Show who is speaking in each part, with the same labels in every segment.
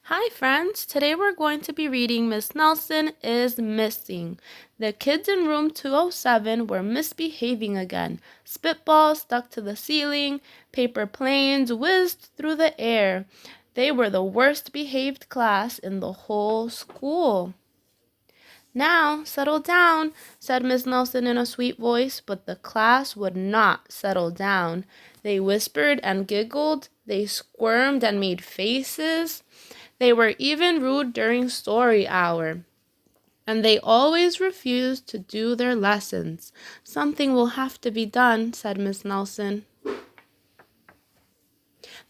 Speaker 1: Hi friends, today we're going to be reading Miss Nelson is Missing. The kids in room 207 were misbehaving again. Spitballs stuck to the ceiling, paper planes whizzed through the air. They were the worst behaved class in the whole school. Now, settle down, said Miss Nelson in a sweet voice, but the class would not settle down. They whispered and giggled, they squirmed and made faces. They were even rude during story hour, and they always refused to do their lessons. Something will have to be done, said Miss Nelson.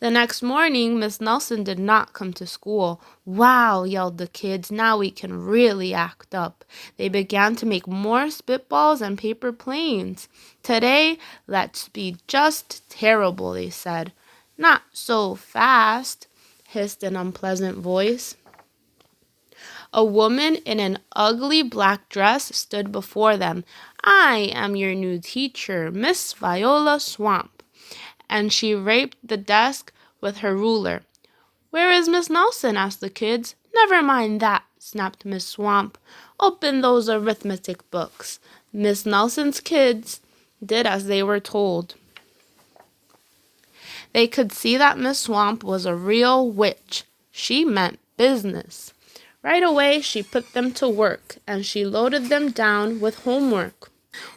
Speaker 1: The next morning, Miss Nelson did not come to school. Wow, yelled the kids, now we can really act up. They began to make more spitballs and paper planes. Today, let's be just terrible, they said. Not so fast, hissed an unpleasant voice. A woman in an ugly black dress stood before them. I am your new teacher, Miss Viola Swamp. And she raped the desk with her ruler. Where is Miss Nelson? Asked the kids. Never mind that, snapped Miss Swamp. Open those arithmetic books. Miss Nelson's kids did as they were told. They could see that Miss Swamp was a real witch. She meant business. Right away, she put them to work, and she loaded them down with homework.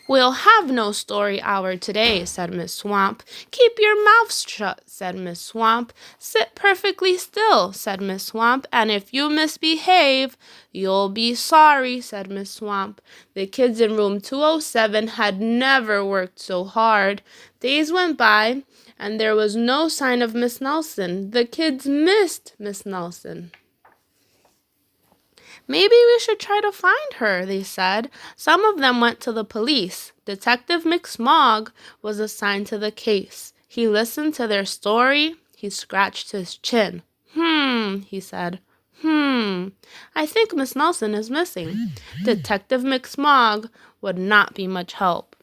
Speaker 1: We'll have no story hour today, said Miss Swamp. Keep your mouths shut, said Miss Swamp. Sit perfectly still, said Miss Swamp, and if you misbehave, you'll be sorry, said Miss Swamp. The kids in room 207 had never worked so hard. Days went by, and there was no sign of Miss Nelson. The kids missed Miss Nelson. Maybe we should try to find her, they said. Some of them went to the police. Detective McSmog was assigned to the case. He listened to their story. He scratched his chin. He said. I think Miss Nelson is missing. Detective McSmog would not be much help.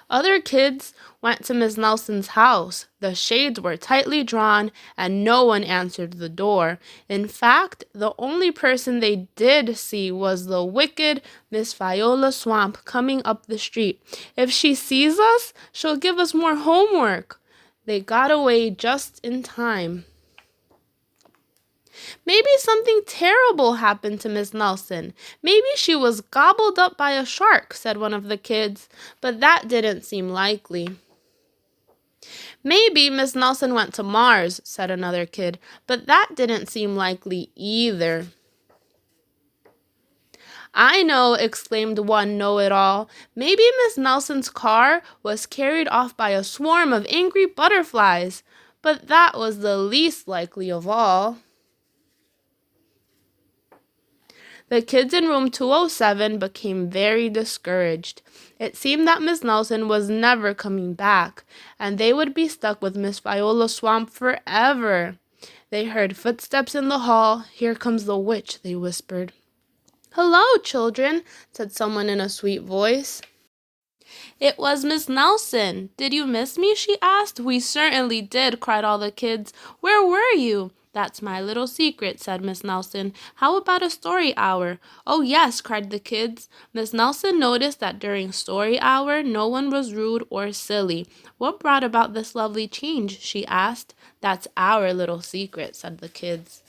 Speaker 1: Other kids went to Miss Nelson's house. The shades were tightly drawn, and no one answered the door. In fact, the only person they did see was the wicked Miss Viola Swamp coming up the street. If she sees us, she'll give us more homework. They got away just in time. Maybe something terrible happened to Miss Nelson. Maybe she was gobbled up by a shark, said one of the kids, but that didn't seem likely. Maybe Miss Nelson went to Mars, said another kid, but that didn't seem likely either. I know, exclaimed one know-it-all. Maybe Miss Nelson's car was carried off by a swarm of angry butterflies, but that was the least likely of all. The kids in room 207 became very discouraged. It seemed that Miss Nelson was never coming back, and they would be stuck with Miss Viola Swamp forever. They heard footsteps in the hall. Here comes the witch, they whispered. Hello, children, said someone in a sweet voice. It was Miss Nelson. Did you miss me? She asked. We certainly did, cried all the kids. Where were you? That's my little secret, said Miss Nelson. How about a story hour? Oh, yes, cried the kids. Miss Nelson noticed that during story hour, no one was rude or silly. What brought about this lovely change? She asked. That's our little secret, said the kids.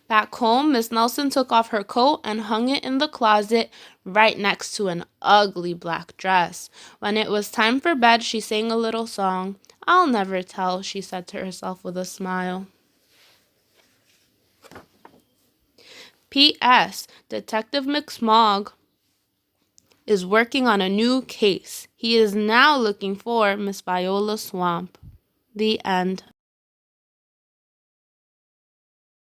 Speaker 1: Back home, Miss Nelson took off her coat and hung it in the closet right next to an ugly black dress. When it was time for bed, she sang a little song. I'll never tell, she said to herself with a smile. P.S. Detective McSmog is working on a new case. He is now looking for Miss Viola Swamp. The end.